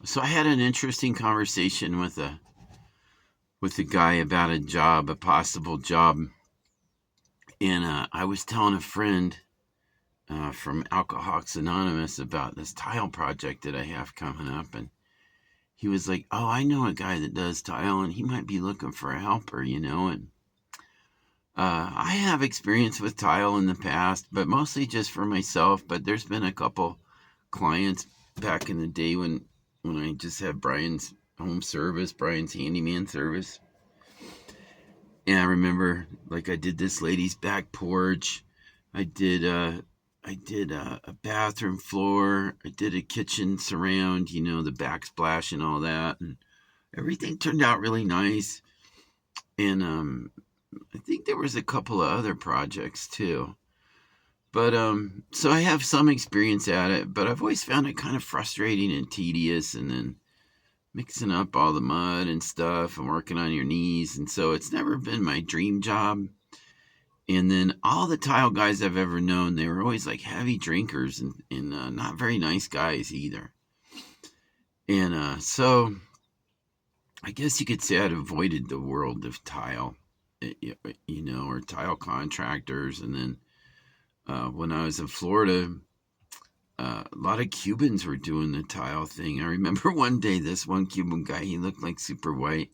So I had an interesting conversation with a guy about a job, a possible job, and I was telling a friend from Alcoholics Anonymous about this tile project that I have coming up, and he was like, "Oh, I know a guy that does tile, and he might be looking for a helper, And I have experience with tile in the past, but mostly just for myself. But there's been a couple clients back in the day when I just had Brian's home service, Brian's handyman service. And I remember, like, I did this lady's back porch. I did a bathroom floor. I did a kitchen surround, the backsplash and all that, and everything turned out really nice. And I think there was a couple of other projects too. But so I have some experience at it, but I've always found it kind of frustrating and tedious, and then mixing up all the mud and stuff and working on your knees. And so it's never been my dream job. And then all the tile guys I've ever known, they were always like heavy drinkers and not very nice guys either. And so I guess you could say I'd avoided the world of tile, or tile contractors. And then when I was in Florida, a lot of Cubans were doing the tile thing. I remember one day this one Cuban guy, he looked like super white,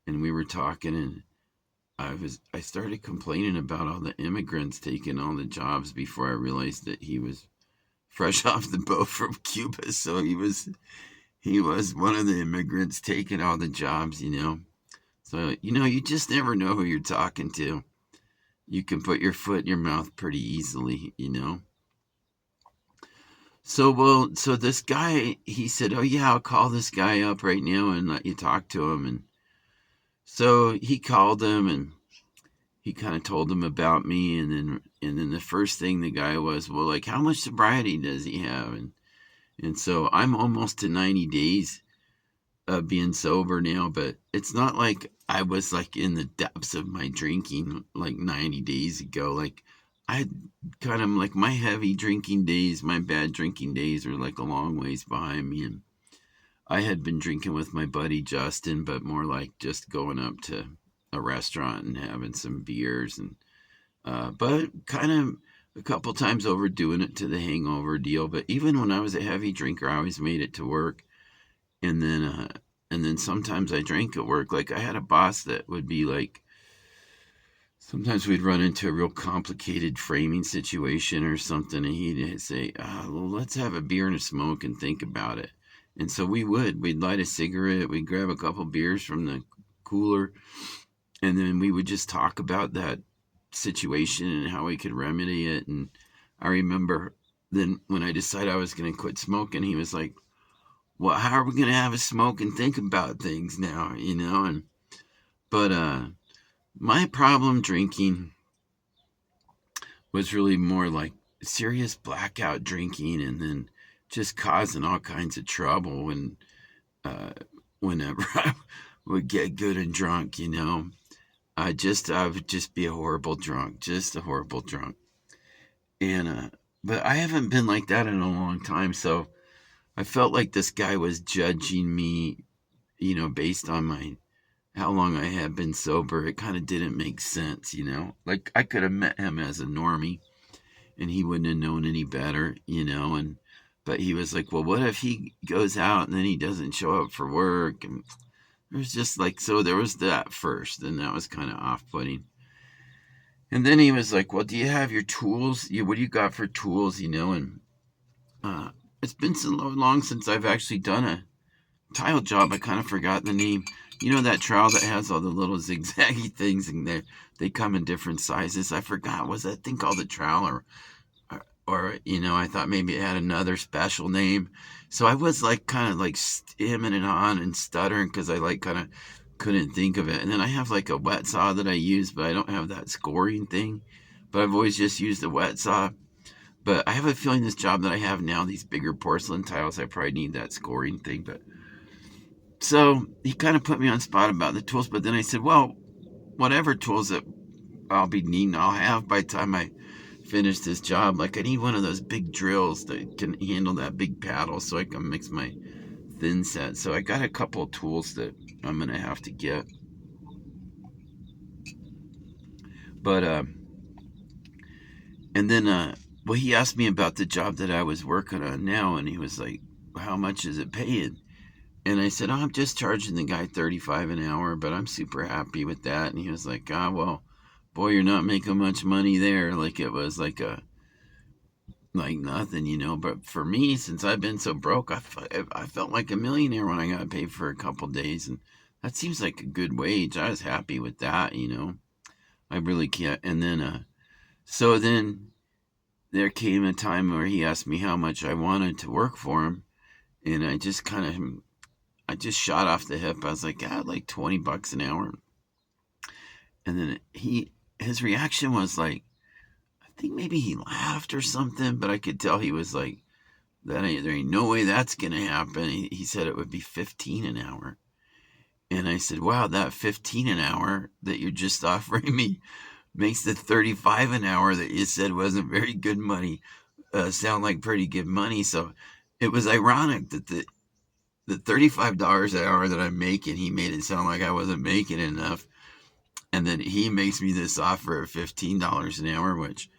and we were talking, and I started complaining about all the immigrants taking all the jobs before I realized that he was fresh off the boat from Cuba. So he was one of the immigrants taking all the jobs. So you just never know who you're talking to. You can put your foot in your mouth pretty easily. So this guy, he said, "Oh yeah, I'll call this guy up right now and let you talk to him." And so he called him, and he kind of told him about me, and then the first thing the guy was, "Well, like, how much sobriety does he have?" And so I'm almost to 90 days of being sober now, but it's not like I was like in the depths of my drinking like 90 days ago. Like, I kind of like my heavy drinking days, my bad drinking days are like a long ways behind me. And I had been drinking with my buddy Justin, but more like just going up to a restaurant and having some beers, and but kind of a couple times overdoing it to the hangover deal. But even when I was a heavy drinker, I always made it to work. And then sometimes I drank at work. Like, I had a boss that would be like, sometimes we'd run into a real complicated framing situation or something, and he'd say, well, let's have a beer and a smoke and think about it. And so we'd light a cigarette, we'd grab a couple beers from the cooler, and then we would just talk about that situation and how we could remedy it. And I remember then when I decided I was going to quit smoking, he was like, "Well, how are we going to have a smoke and think about things now?" But my problem drinking was really more like serious blackout drinking, and then just causing all kinds of trouble whenever I would get good and drunk. I would just be a horrible drunk, just a horrible drunk. And but I haven't been like that in a long time, so I felt like this guy was judging me, based on my how long I had been sober. It kind of didn't make sense. Like, I could have met him as a normie, and he wouldn't have known any better. And but he was like, "Well, what if he goes out and then he doesn't show up for work?" And it was just like, so there was that first, and that was kind of off-putting. And then he was like, "Well, do you have your tools? What do you got for tools?" And uh, it's been so long since I've actually done a tile job. I kind of forgot the name. That trowel that has all the little zigzaggy things, and they come in different sizes. I forgot. Was that thing called a trowel, or I thought maybe it had another special name. So I was like kind of like stimming it on and stuttering because I like kind of couldn't think of it. And then I have like a wet saw that I use, but I don't have that scoring thing. But I've always just used a wet saw. But I have a feeling this job that I have now, these bigger porcelain tiles, I probably need that scoring thing. But so he kind of put me on spot about the tools. But then I said, well, whatever tools that I'll be needing, I'll have by the time I finish this job. Like, I need one of those big drills that can handle that big paddle so I can mix my thin set. So I got a couple of tools that I'm going to have to get. But, and then, well, he asked me about the job that I was working on now, and he was like, how much is it paying? And I said, oh, I'm just charging the guy 35 an hour, but I'm super happy with that. And he was like, well, boy, you're not making much money there. Like it was like nothing, But for me, since I've been so broke, I felt like a millionaire when I got paid for a couple days. And that seems like a good wage. I was happy with that. I really can't. And then, so then there came a time where he asked me how much I wanted to work for him. And I just shot off the hip. I was like, like $20 an hour. And then his reaction was like, I think maybe he laughed or something, but I could tell he was like, there ain't no way that's going to happen. He said it would be 15 an hour. And I said, wow, that 15 an hour that you're just offering me makes the 35 an hour that you said wasn't very good money sound like pretty good money. So it was ironic that the $35 an hour that I'm making, he made it sound like I wasn't making enough. And then he makes me this offer of $15 an hour, which,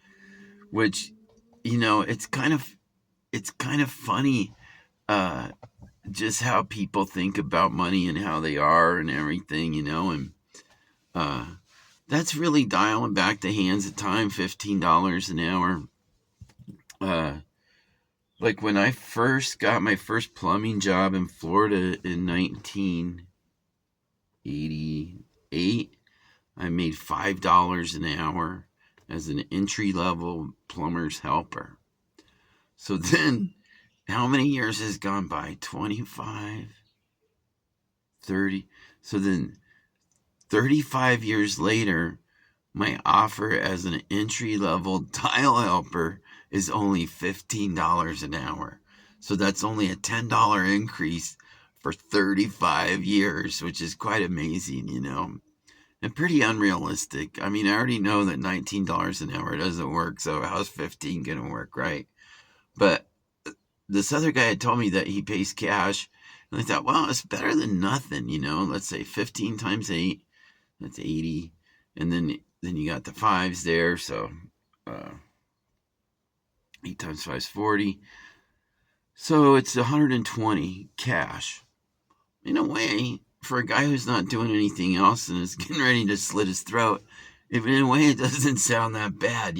it's kind of funny, just how people think about money and how they are and everything, and, that's really dialing back the hands of time, $15 an hour. Like when I first got my first plumbing job in Florida in 1988, I made $5 an hour as an entry-level plumber's helper. So then, how many years has gone by? 25, 30. So then, 35 years later, my offer as an entry-level tile helper is only $15 an hour. So that's only a $10 increase for 35 years, which is quite amazing, and pretty unrealistic. I mean, I already know that $19 an hour doesn't work, so how's 15 going to work, right? But this other guy had told me that he pays cash, and I thought, well, it's better than nothing, Let's say 15 times 8, that's 80, and then you got the fives there, so 8 times 5 is 40. So it's 120 cash. In a way, for a guy who's not doing anything else and is getting ready to slit his throat, in a way it doesn't sound that bad,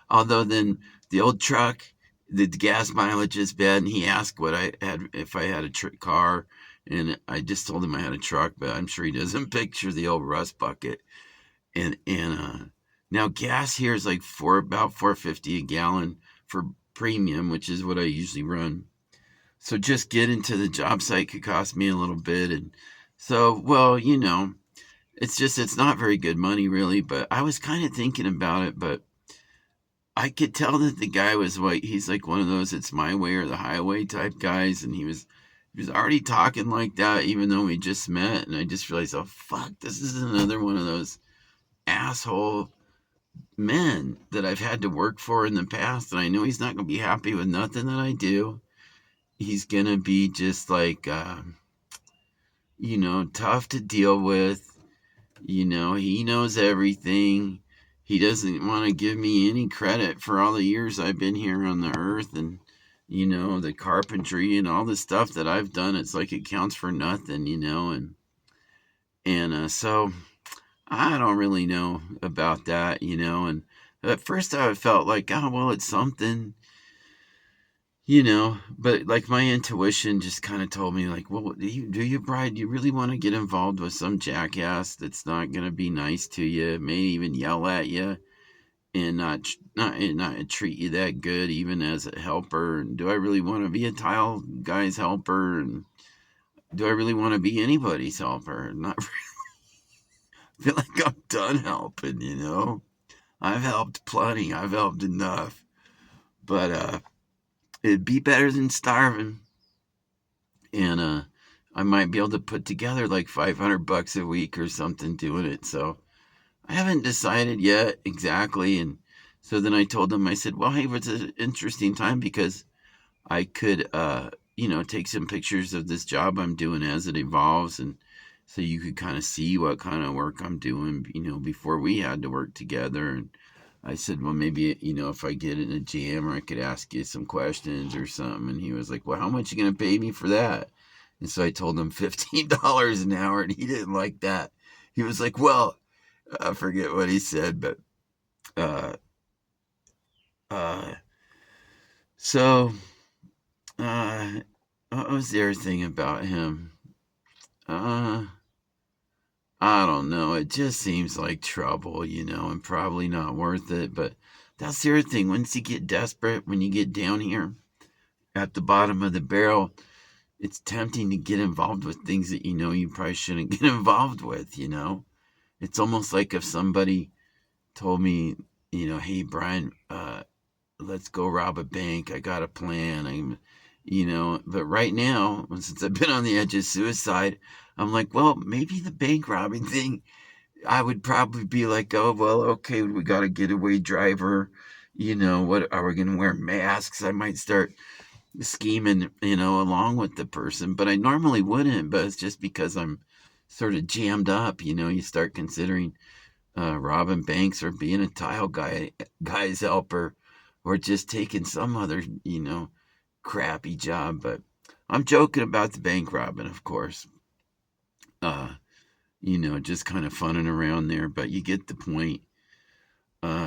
Although then the old truck, the gas mileage is bad, and he asked what I had, if I had a car, and I just told him I had a truck, but I'm sure he doesn't picture the old rust bucket. And now gas here is like about $4.50 a gallon for premium, which is what I usually run. So just getting to the job site could cost me a little bit. And so, well, it's not very good money really, but I was kind of thinking about it, but I could tell that the guy was he's like one of those, it's my way or the highway type guys. And he was already talking like that, even though we just met. And I just realized, oh, fuck, this is another one of those asshole men that I've had to work for in the past. And I know he's not going to be happy with nothing that I do. He's going to be just like, tough to deal with. He knows everything. He doesn't want to give me any credit for all the years I've been here on the earth, and, the carpentry and all the stuff that I've done. It's like it counts for nothing, and so I don't really know about that, and at first I felt like, oh, well, it's something, but like my intuition just kind of told me, like, well, do you, Bride, do you really want to get involved with some jackass that's not going to be nice to you, may even yell at you, and not treat you that good, even as a helper? And do I really want to be a tile guy's helper? And do I really want to be anybody's helper? Not really. I feel like I'm done helping, I've helped plenty. I've helped enough. But it'd be better than starving. And I might be able to put together like $500 a week or something doing it. So I haven't decided yet exactly. And so then I told them, I said, well, hey, it's an interesting time because I could, take some pictures of this job I'm doing as it evolves, and so you could kind of see what kind of work I'm doing, before we had to work together. And I said, well, maybe, if I get in a jam, or I could ask you some questions or something. And he was like, well, how much are you going to pay me for that? And so I told him $15 an hour, and he didn't like that. He was like, well, I forget what he said, but, uh, uh, so, what was the other thing about him? Uh, I don't know. It just seems like trouble, and probably not worth it. But that's the other thing. Once you get desperate, when you get down here at the bottom of the barrel, it's tempting to get involved with things that you probably shouldn't get involved with. It's almost like if somebody told me, hey, Brian, let's go rob a bank. I got a plan. But right now, since I've been on the edge of suicide, I'm like, well, maybe the bank robbing thing, I would probably be like, oh, well, okay, we got a getaway driver. What are we going to wear masks? I might start scheming, along with the person, but I normally wouldn't. But it's just because I'm sort of jammed up. You start considering robbing banks, or being a guy's helper, or just taking some other, crappy job. But I'm joking about the bank robbing, of course. Just kind of funning around there, but you get the point.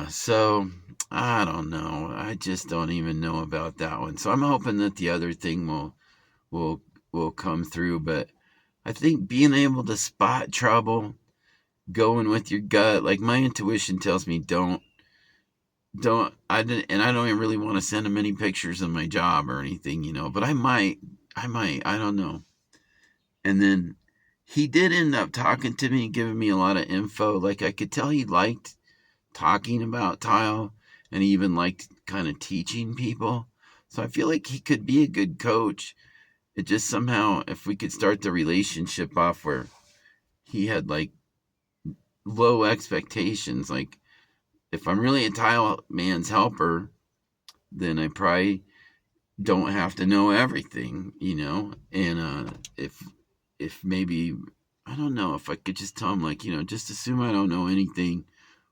So I don't know. I just don't even know about that one. So I'm hoping that the other thing will will come through. But I think being able to spot trouble, going with your gut, like my intuition tells me, I didn't, and I don't even really want to send him any pictures of my job or anything, but I don't know. And then he did end up talking to me and giving me a lot of info. Like, I could tell he liked talking about tile, and he even liked kind of teaching people. So I feel like he could be a good coach. It just somehow, if we could start the relationship off where he had like low expectations, like if I'm really a tile man's helper, then I probably don't have to know everything, And if maybe, I don't know, if I could just tell him, like, just assume I don't know anything,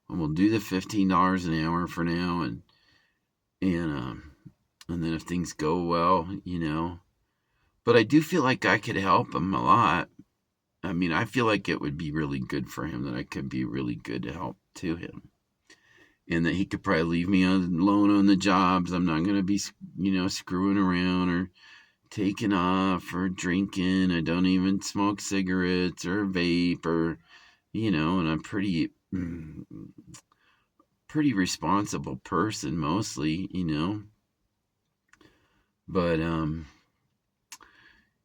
and we'll do the $15 an hour for now, and then if things go well, But I do feel like I could help him a lot. I mean, I feel like it would be really good for him, that I could be really good to help to him. And that he could probably leave me alone on the jobs. I'm not going to be, screwing around or taking off or drinking. I don't even smoke cigarettes or vape, or, and I'm pretty responsible person mostly, But,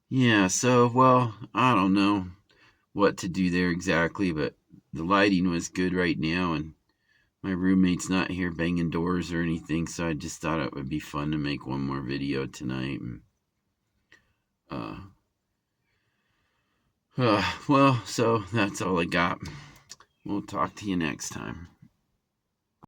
yeah, so, well, I don't know what to do there exactly, but the lighting was good right now, and my roommate's not here banging doors or anything, so I just thought it would be fun to make one more video tonight. And, well, so that's all I got. We'll talk to you next time.